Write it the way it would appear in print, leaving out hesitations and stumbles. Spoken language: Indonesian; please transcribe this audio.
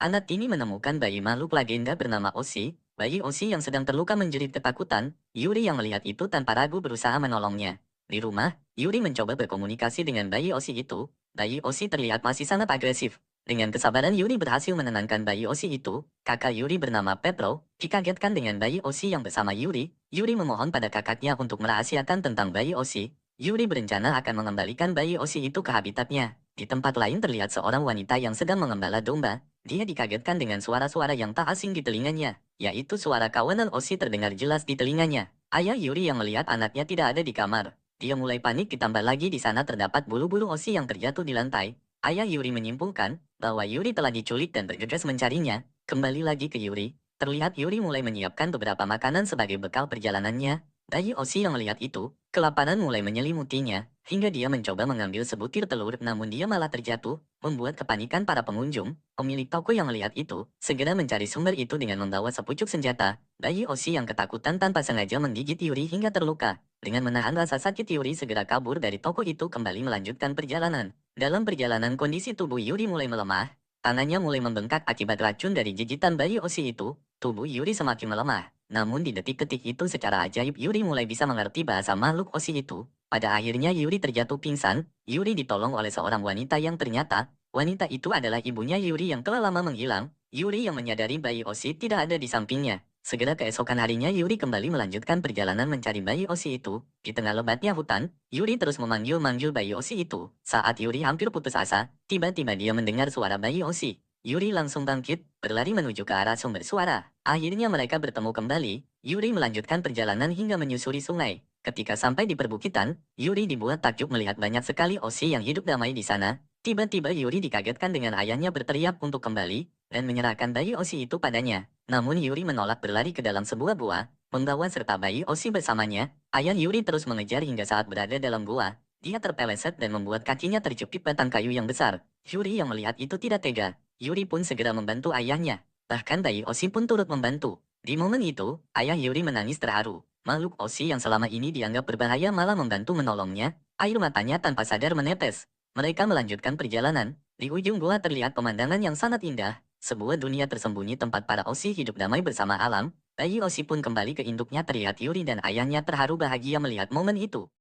Anak ini menemukan bayi makhluk legenda bernama Osi. Bayi Osi yang sedang terluka menjerit ketakutan. Yuri yang melihat itu tanpa ragu berusaha menolongnya. Di rumah, Yuri mencoba berkomunikasi dengan bayi Osi itu. Bayi Osi terlihat masih sangat agresif. Dengan kesabaran Yuri berhasil menenangkan bayi Osi itu. Kakak Yuri bernama Petro dikagetkan dengan bayi Osi yang bersama Yuri. Yuri memohon pada kakaknya untuk merahasiakan tentang bayi Osi. Yuri berencana akan mengembalikan bayi Osi itu ke habitatnya. Di tempat lain terlihat seorang wanita yang sedang mengembala domba. Dia dikagetkan dengan suara-suara yang tak asing di telinganya, yaitu suara kawanan Osi terdengar jelas di telinganya. Ayah Yuri yang melihat anaknya tidak ada di kamar. Dia mulai panik, ditambah lagi di sana terdapat bulu-bulu Osi yang terjatuh di lantai. Ayah Yuri menyimpulkan bahwa Yuri telah diculik dan bergegas mencarinya. Kembali lagi ke Yuri, terlihat Yuri mulai menyiapkan beberapa makanan sebagai bekal perjalanannya. Bayi Osi yang melihat itu, kelaparan mulai menyelimutinya, hingga dia mencoba mengambil sebutir telur namun dia malah terjatuh, membuat kepanikan para pengunjung. Pemilik toko yang melihat itu, segera mencari sumber itu dengan membawa sepucuk senjata. Bayi Osi yang ketakutan tanpa sengaja menggigit Yuri hingga terluka. Dengan menahan rasa sakit, Yuri segera kabur dari toko itu kembali melanjutkan perjalanan. Dalam perjalanan kondisi tubuh Yuri mulai melemah. Tangannya mulai membengkak akibat racun dari gigitan bayi Osi itu. Tubuh Yuri semakin melemah. Namun di detik-detik itu secara ajaib Yuri mulai bisa mengerti bahasa makhluk Osi itu. Pada akhirnya Yuri terjatuh pingsan. Yuri ditolong oleh seorang wanita yang ternyata wanita itu adalah ibunya Yuri yang telah lama menghilang. Yuri yang menyadari bayi Osi tidak ada di sampingnya. Segera keesokan harinya Yuri kembali melanjutkan perjalanan mencari bayi Osi itu. Di tengah lebatnya hutan, Yuri terus memanggil-manggil bayi Osi itu. Saat Yuri hampir putus asa, tiba-tiba dia mendengar suara bayi Osi. Yuri langsung bangkit, berlari menuju ke arah sumber suara. Akhirnya mereka bertemu kembali. Yuri melanjutkan perjalanan hingga menyusuri sungai. Ketika sampai di perbukitan, Yuri dibuat takjub melihat banyak sekali Osi yang hidup damai di sana. Tiba-tiba Yuri dikagetkan dengan ayahnya berteriak untuk kembali dan menyerahkan bayi Osi itu padanya. Namun Yuri menolak, berlari ke dalam sebuah gua, membawa serta bayi Osi bersamanya. Ayah Yuri terus mengejar hingga saat berada dalam gua. Dia terpeleset dan membuat kakinya terjepit batang kayu yang besar. Yuri yang melihat itu tidak tega. Yuri pun segera membantu ayahnya. Bahkan bayi Osi pun turut membantu. Di momen itu, ayah Yuri menangis terharu. Makhluk Osi yang selama ini dianggap berbahaya malah membantu menolongnya. Air matanya tanpa sadar menetes. Mereka melanjutkan perjalanan. Di ujung gua terlihat pemandangan yang sangat indah. Sebuah dunia tersembunyi tempat para Osi hidup damai bersama alam. Bayi Osi pun kembali ke induknya. Terlihat Yuri dan ayahnya terharu bahagia melihat momen itu.